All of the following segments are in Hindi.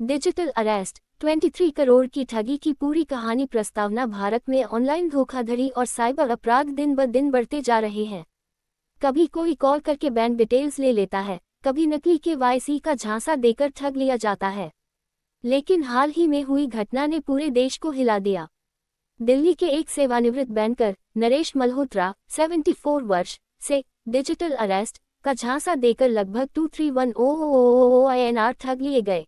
डिजिटल अरेस्ट, 23 करोड़ की ठगी की पूरी कहानी। प्रस्तावना। भारत में ऑनलाइन धोखाधड़ी और साइबर अपराध दिन ब दिन बढ़ते जा रहे हैं। कभी कोई कॉल करके बैंक डिटेल्स ले लेता है, कभी नकली KYC का झांसा देकर ठग लिया जाता है। लेकिन हाल ही में हुई घटना ने पूरे देश को हिला दिया। दिल्ली के एक सेवानिवृत्त बैंकर नरेश मल्होत्रा, 74 वर्ष, से डिजिटल अरेस्ट का झांसा देकर लगभग 231 INR ठग लिए गए।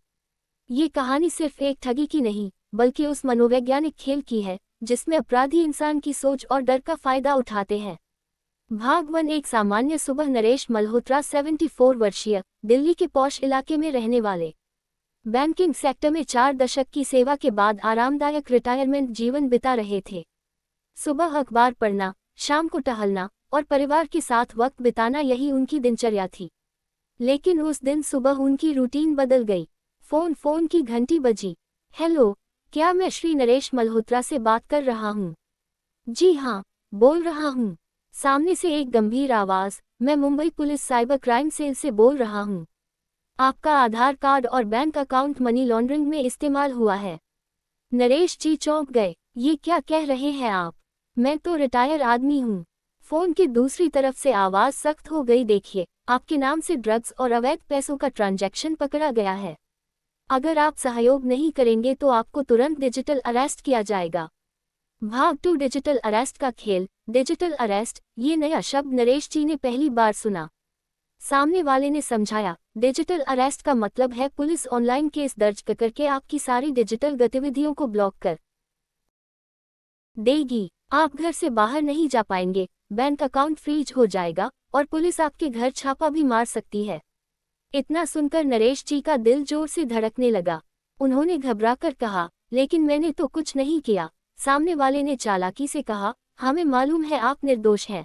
ये कहानी सिर्फ एक ठगी की नहीं, बल्कि उस मनोवैज्ञानिक खेल की है जिसमें अपराधी इंसान की सोच और डर का फायदा उठाते हैं। भाग 1। एक सामान्य सुबह। नरेश मल्होत्रा, 74 वर्षीय, दिल्ली के पॉश इलाके में रहने वाले, बैंकिंग सेक्टर में 4 दशक की सेवा के बाद आरामदायक रिटायरमेंट जीवन बिता रहे थे। सुबह अखबार पढ़ना, शाम को टहलना और परिवार के साथ वक्त बिताना, यही उनकी दिनचर्या थी। लेकिन उस दिन सुबह उनकी रूटीन बदल गई। फोन की घंटी बजी। हेलो, क्या मैं श्री नरेश मल्होत्रा से बात कर रहा हूँ? जी हाँ, बोल रहा हूँ। सामने से एक गंभीर आवाज़। मैं Mumbai police cyber crime cell से बोल रहा हूँ। आपका आधार कार्ड और बैंक अकाउंट मनी लॉन्ड्रिंग में इस्तेमाल हुआ है। नरेश जी चौंक गए। ये क्या कह रहे हैं आप? मैं तो रिटायर आदमी हूँ। फोन की दूसरी तरफ से आवाज़ सख्त हो गई। देखिए, आपके नाम से ड्रग्स और अवैध पैसों का ट्रांजैक्शन पकड़ा गया है। अगर आप सहयोग नहीं करेंगे तो आपको तुरंत डिजिटल अरेस्ट किया जाएगा। भाग 2। डिजिटल अरेस्ट का खेल। डिजिटल अरेस्ट, ये नया शब्द नरेश जी ने पहली बार सुना। सामने वाले ने समझाया, डिजिटल अरेस्ट का मतलब है पुलिस ऑनलाइन केस दर्ज करके आपकी सारी डिजिटल गतिविधियों को ब्लॉक कर देगी। आप घर से बाहर नहीं जा पाएंगे, बैंक अकाउंट फ्रीज हो जाएगा और पुलिस आपके घर छापा भी मार सकती है। इतना सुनकर नरेश जी का दिल जोर से धड़कने लगा। उन्होंने घबराकर कहा, लेकिन मैंने तो कुछ नहीं किया। सामने वाले ने चालाकी से कहा, हमें मालूम है आप निर्दोष हैं,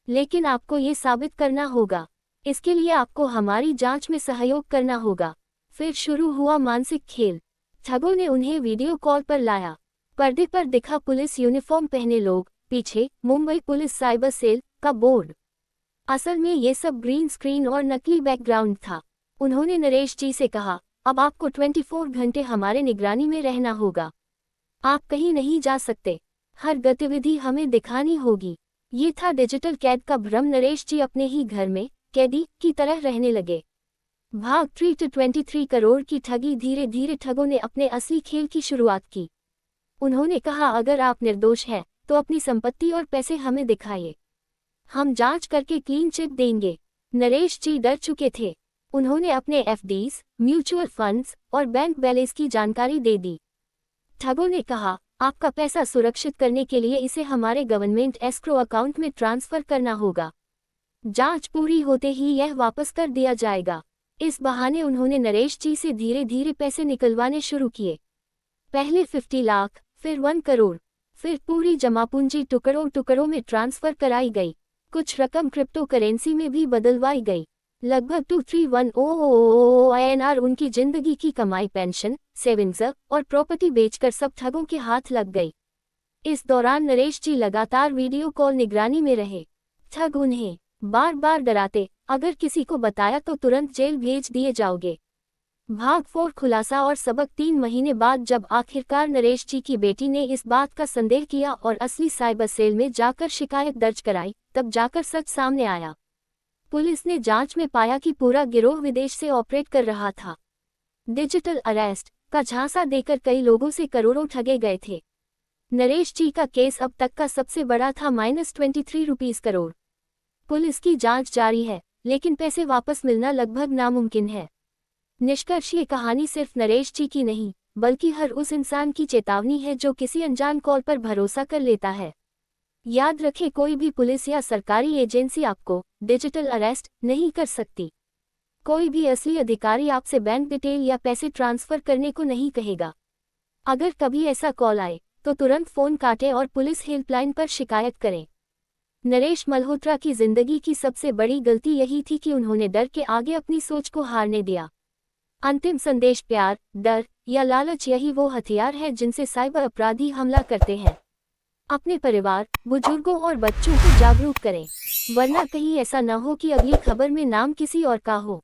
लेकिन आपको ये साबित करना होगा। इसके लिए आपको हमारी जांच में सहयोग करना होगा। फिर शुरू हुआ मानसिक खेल। ठगों ने उन्हें वीडियो कॉल पर लाया। पर्दे पर दिखा पुलिस यूनिफॉर्म पहने लोग, पीछे मुंबई पुलिस साइबर सेल का बोर्ड। असल में ये सब ग्रीन स्क्रीन और नकली बैकग्राउंड था। उन्होंने नरेश जी से कहा, अब आपको 24 घंटे हमारे निगरानी में रहना होगा। आप कहीं नहीं जा सकते, हर गतिविधि हमें दिखानी होगी। ये था डिजिटल कैद का भ्रम। नरेश जी अपने ही घर में कैदी की तरह रहने लगे। भाग 3। 23 करोड़ की ठगी। धीरे धीरे ठगों ने अपने असली खेल की शुरुआत की। उन्होंने कहा, अगर आप निर्दोष हैं तो अपनी संपत्ति और पैसे हमें दिखाइए, हम जांच करके क्लीन चिट देंगे। नरेश जी डर चुके थे। उन्होंने अपने FDs, म्यूचुअल फंड्स और बैंक बैलेंस की जानकारी दे दी। ठगों ने कहा, आपका पैसा सुरक्षित करने के लिए इसे हमारे गवर्नमेंट एस्क्रो अकाउंट में ट्रांसफर करना होगा। जांच पूरी होते ही यह वापस कर दिया जाएगा। इस बहाने उन्होंने नरेश जी से धीरे धीरे पैसे निकलवाने शुरू किए। पहले 50 लाख, फिर 1 करोड़, फिर पूरी जमापूंजी टुकड़ों टुकड़ों में ट्रांसफर कराई गई। कुछ रकम क्रिप्टो करेंसी में भी बदलवाई गई। लगभग 231 INR उनकी जिंदगी की कमाई, पेंशन, सेविंग्स और प्रॉपर्टी बेचकर सब ठगों के हाथ लग गई। इस दौरान नरेश जी लगातार वीडियो कॉल निगरानी में रहे। ठग उन्हें बार बार डराते, अगर किसी को बताया तो तुरंत जेल भेज दिए जाओगे। भाग 4। खुलासा और सबक। 3 महीने बाद जब आखिरकार नरेश जी की बेटी ने इस बात का संदेह किया और असली साइबर सेल में जाकर शिकायत दर्ज कराई, तब जाकर सच सामने आया। पुलिस ने जांच में पाया कि पूरा गिरोह विदेश से ऑपरेट कर रहा था। डिजिटल अरेस्ट का झांसा देकर कई लोगों से करोड़ों ठगे गए थे। नरेश जी का केस अब तक का सबसे बड़ा था, -23 करोड़। पुलिस की जांच जारी है, लेकिन पैसे वापस मिलना लगभग नामुमकिन है। निष्कर्ष, ये कहानी सिर्फ नरेश जी की नहीं, बल्कि हर उस इंसान की चेतावनी है जो किसी अनजान कॉल पर भरोसा कर लेता है। याद रखें, कोई भी पुलिस या सरकारी एजेंसी आपको डिजिटल अरेस्ट नहीं कर सकती। कोई भी असली अधिकारी आपसे बैंक डिटेल या पैसे ट्रांसफर करने को नहीं कहेगा। अगर कभी ऐसा कॉल आए तो तुरंत फ़ोन काटें और पुलिस हेल्पलाइन पर शिकायत करें। नरेश मल्होत्रा की जिंदगी की सबसे बड़ी गलती यही थी कि उन्होंने डर के आगे अपनी सोच को हारने दिया। अंतिम संदेश, प्यार, डर या लालच, यही वो हथियार है जिनसे साइबर अपराधी हमला करते हैं। अपने परिवार, बुजुर्गों और बच्चों को जागरूक करें, वरना कहीं ऐसा न हो कि अगली खबर में नाम किसी और का हो।